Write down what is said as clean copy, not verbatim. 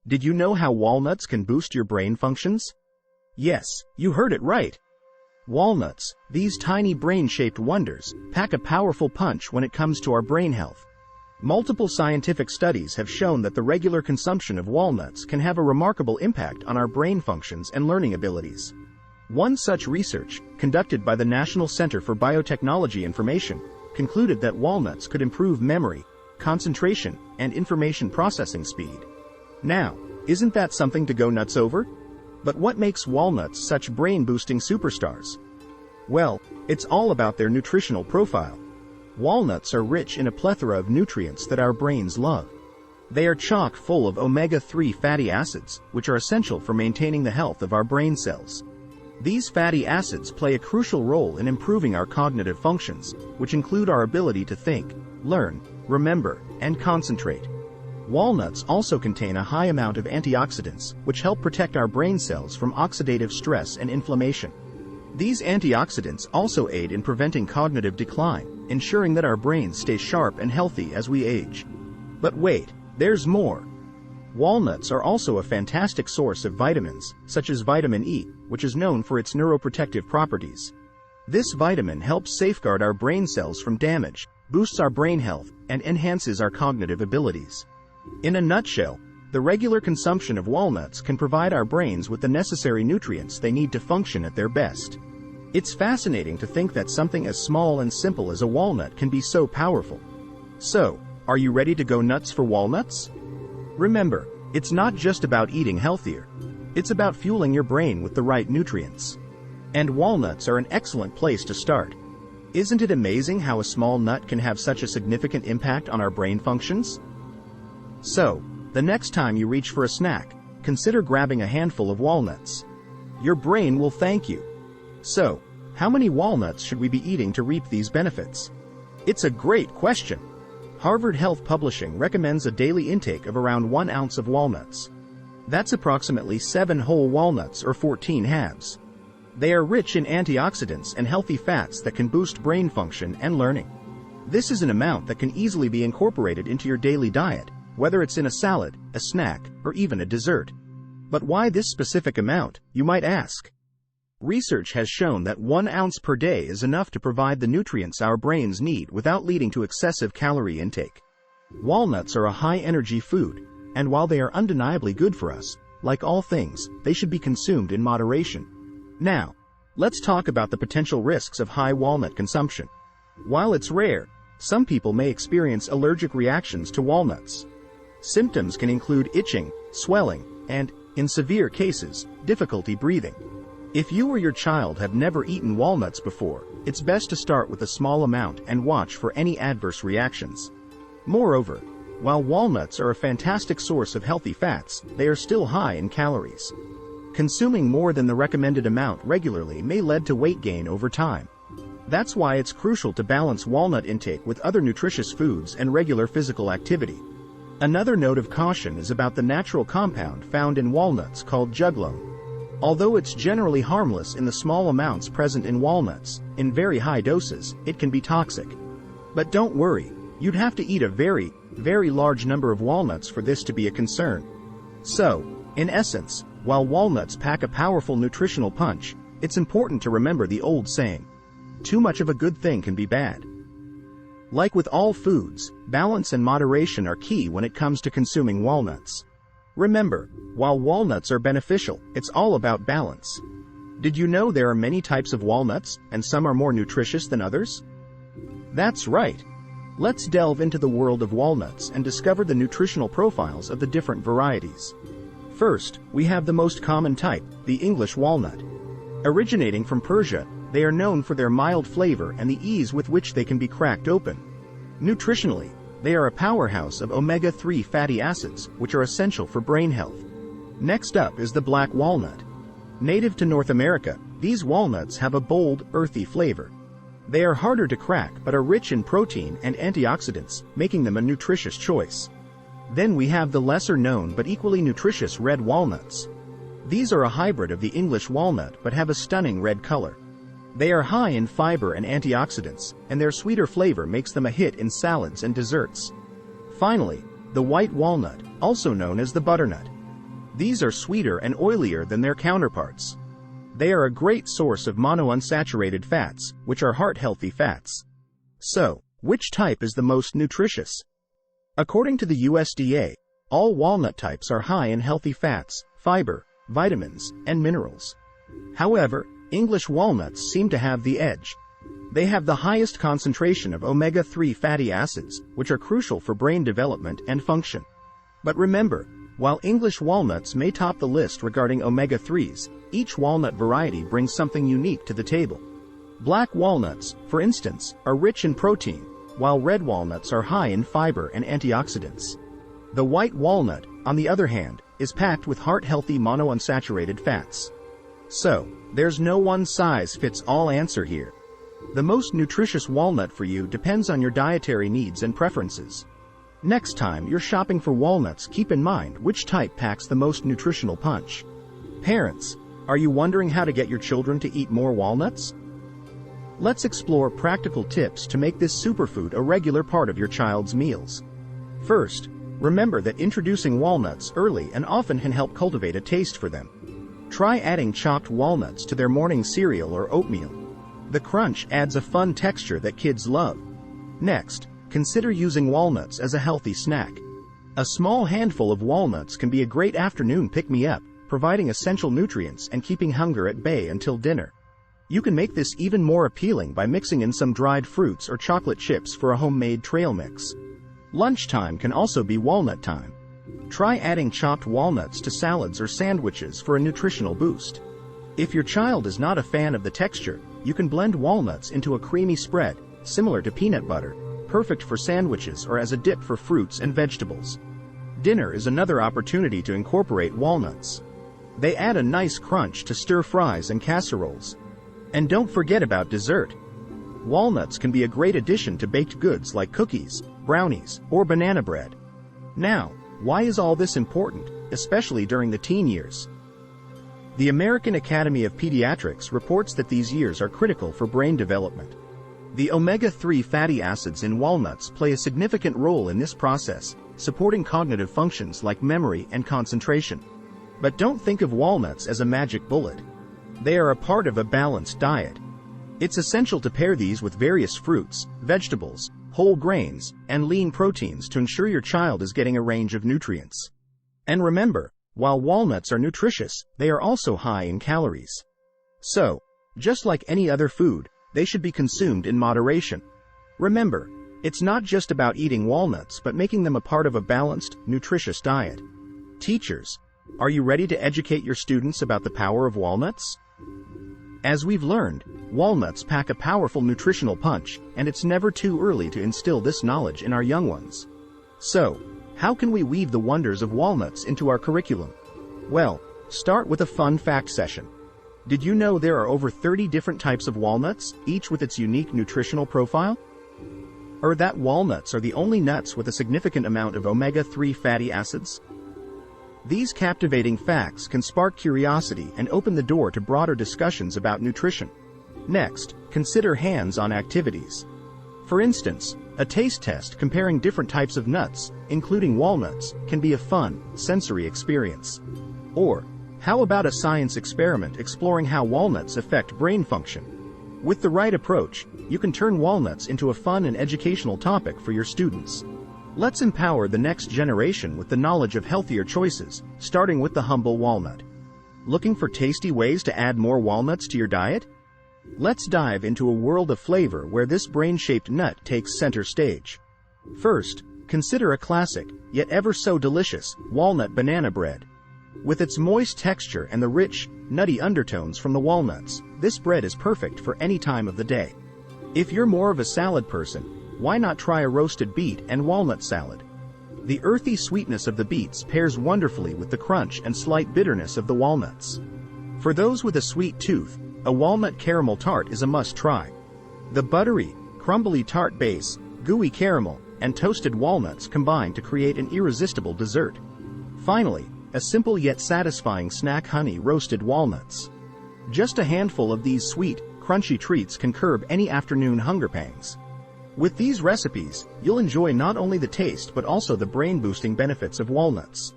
Did you know how walnuts can boost your brain functions? Yes, you heard it right. Walnuts, these tiny brain-shaped wonders, pack a powerful punch when it comes to our brain health. Multiple scientific studies have shown that the regular consumption of walnuts can have a remarkable impact on our brain functions and learning abilities. One such research, conducted by the National Center for Biotechnology Information, concluded that walnuts could improve memory, concentration, and information processing speed. Now, isn't that something to go nuts over? But what makes walnuts such brain-boosting superstars? Well, it's all about their nutritional profile. Walnuts are rich in a plethora of nutrients that our brains love. They are chock full of omega-3 fatty acids, which are essential for maintaining the health of our brain cells. These fatty acids play a crucial role in improving our cognitive functions, which include our ability to think, learn, remember, and concentrate. Walnuts also contain a high amount of antioxidants, which help protect our brain cells from oxidative stress and inflammation. These antioxidants also aid in preventing cognitive decline, ensuring that our brains stay sharp and healthy as we age. But wait, there's more. Walnuts are also a fantastic source of vitamins, such as vitamin E, which is known for its neuroprotective properties. This vitamin helps safeguard our brain cells from damage, boosts our brain health, and enhances our cognitive abilities. In a nutshell, the regular consumption of walnuts can provide our brains with the necessary nutrients they need to function at their best. It's fascinating to think that something as small and simple as a walnut can be so powerful. So, are you ready to go nuts for walnuts? Remember, it's not just about eating healthier. It's about fueling your brain with the right nutrients. And walnuts are an excellent place to start. Isn't it amazing how a small nut can have such a significant impact on our brain functions? So, the next time you reach for a snack, consider grabbing a handful of walnuts. Your brain will thank you. So, how many walnuts should we be eating to reap these benefits? It's a great question. Harvard Health Publishing recommends a daily intake of around 1 ounce of walnuts. That's approximately 7 whole walnuts or 14 halves. They are rich in antioxidants and healthy fats that can boost brain function and learning. This is an amount that can easily be incorporated into your daily diet, whether it's in a salad, a snack, or even a dessert. But why this specific amount, you might ask? Research has shown that 1 ounce per day is enough to provide the nutrients our brains need without leading to excessive calorie intake. Walnuts are a high-energy food, and while they are undeniably good for us, like all things, they should be consumed in moderation. Now, let's talk about the potential risks of high walnut consumption. While it's rare, some people may experience allergic reactions to walnuts. Symptoms can include itching, swelling, and, in severe cases, difficulty breathing. If you or your child have never eaten walnuts before, it's best to start with a small amount and watch for any adverse reactions. Moreover, while walnuts are a fantastic source of healthy fats, they are still high in calories. Consuming more than the recommended amount regularly may lead to weight gain over time. That's why it's crucial to balance walnut intake with other nutritious foods and regular physical activity. Another note of caution is about the natural compound found in walnuts called juglone. Although it's generally harmless in the small amounts present in walnuts, in very high doses, it can be toxic. But don't worry, you'd have to eat a very, very large number of walnuts for this to be a concern. So, in essence, while walnuts pack a powerful nutritional punch, it's important to remember the old saying, too much of a good thing can be bad. Like with all foods, balance and moderation are key when it comes to consuming walnuts. Remember, while walnuts are beneficial, it's all about balance. Did you know there are many types of walnuts, and some are more nutritious than others? That's right. Let's delve into the world of walnuts and discover the nutritional profiles of the different varieties. First, we have the most common type, the English walnut. Originating from Persia, they are known for their mild flavor and the ease with which they can be cracked open. Nutritionally, they are a powerhouse of omega-3 fatty acids, which are essential for brain health. Next up is the black walnut. Native to North America, these walnuts have a bold, earthy flavor. They are harder to crack but are rich in protein and antioxidants, making them a nutritious choice. Then we have the lesser-known but equally nutritious red walnuts. These are a hybrid of the English walnut but have a stunning red color. They are high in fiber and antioxidants, and their sweeter flavor makes them a hit in salads and desserts. Finally, the white walnut, also known as the butternut. These are sweeter and oilier than their counterparts. They are a great source of monounsaturated fats, which are heart-healthy fats. So, which type is the most nutritious? According to the USDA, all walnut types are high in healthy fats, fiber, vitamins, and minerals. However, English walnuts seem to have the edge. They have the highest concentration of omega-3 fatty acids, which are crucial for brain development and function. But remember, while English walnuts may top the list regarding omega-3s, each walnut variety brings something unique to the table. Black walnuts, for instance, are rich in protein, while red walnuts are high in fiber and antioxidants. The white walnut, on the other hand, is packed with heart-healthy monounsaturated fats. So, there's no one-size-fits-all answer here. The most nutritious walnut for you depends on your dietary needs and preferences. Next time you're shopping for walnuts, keep in mind which type packs the most nutritional punch. Parents, are you wondering how to get your children to eat more walnuts? Let's explore practical tips to make this superfood a regular part of your child's meals. First, remember that introducing walnuts early and often can help cultivate a taste for them. Try adding chopped walnuts to their morning cereal or oatmeal. The crunch adds a fun texture that kids love. Next, consider using walnuts as a healthy snack. A small handful of walnuts can be a great afternoon pick-me-up, providing essential nutrients and keeping hunger at bay until dinner. You can make this even more appealing by mixing in some dried fruits or chocolate chips for a homemade trail mix. Lunchtime can also be walnut time. Try adding chopped walnuts to salads or sandwiches for a nutritional boost. If your child is not a fan of the texture, you can blend walnuts into a creamy spread, similar to peanut butter, perfect for sandwiches or as a dip for fruits and vegetables. Dinner is another opportunity to incorporate walnuts. They add a nice crunch to stir-fries and casseroles. And don't forget about dessert. Walnuts can be a great addition to baked goods like cookies, brownies, or banana bread. Now, why is all this important, especially during the teen years? The American Academy of Pediatrics reports that these years are critical for brain development. The omega-3 fatty acids in walnuts play a significant role in this process, supporting cognitive functions like memory and concentration. But don't think of walnuts as a magic bullet. They are a part of a balanced diet. It's essential to pair these with various fruits, vegetables, whole grains, and lean proteins to ensure your child is getting a range of nutrients. And remember, while walnuts are nutritious, they are also high in calories. So, just like any other food, they should be consumed in moderation. Remember, it's not just about eating walnuts but making them a part of a balanced, nutritious diet. Teachers, are you ready to educate your students about the power of walnuts? As we've learned, walnuts pack a powerful nutritional punch, and it's never too early to instill this knowledge in our young ones. So, how can we weave the wonders of walnuts into our curriculum? Well, start with a fun fact session. Did you know there are over 30 different types of walnuts, each with its unique nutritional profile? Or that walnuts are the only nuts with a significant amount of omega-3 fatty acids? These captivating facts can spark curiosity and open the door to broader discussions about nutrition. Next, consider hands-on activities. For instance, a taste test comparing different types of nuts, including walnuts, can be a fun, sensory experience. Or, how about a science experiment exploring how walnuts affect brain function? With the right approach, you can turn walnuts into a fun and educational topic for your students. Let's empower the next generation with the knowledge of healthier choices, starting with the humble walnut. Looking for tasty ways to add more walnuts to your diet? Let's dive into a world of flavor where this brain-shaped nut takes center stage. First, consider a classic, yet ever so delicious, walnut banana bread. With its moist texture and the rich, nutty undertones from the walnuts, this bread is perfect for any time of the day. If you're more of a salad person, why not try a roasted beet and walnut salad? The earthy sweetness of the beets pairs wonderfully with the crunch and slight bitterness of the walnuts. For those with a sweet tooth, a walnut caramel tart is a must-try. The buttery, crumbly tart base, gooey caramel, and toasted walnuts combine to create an irresistible dessert. Finally, a simple yet satisfying snack: honey roasted walnuts. Just a handful of these sweet, crunchy treats can curb any afternoon hunger pangs. With these recipes, you'll enjoy not only the taste but also the brain-boosting benefits of walnuts.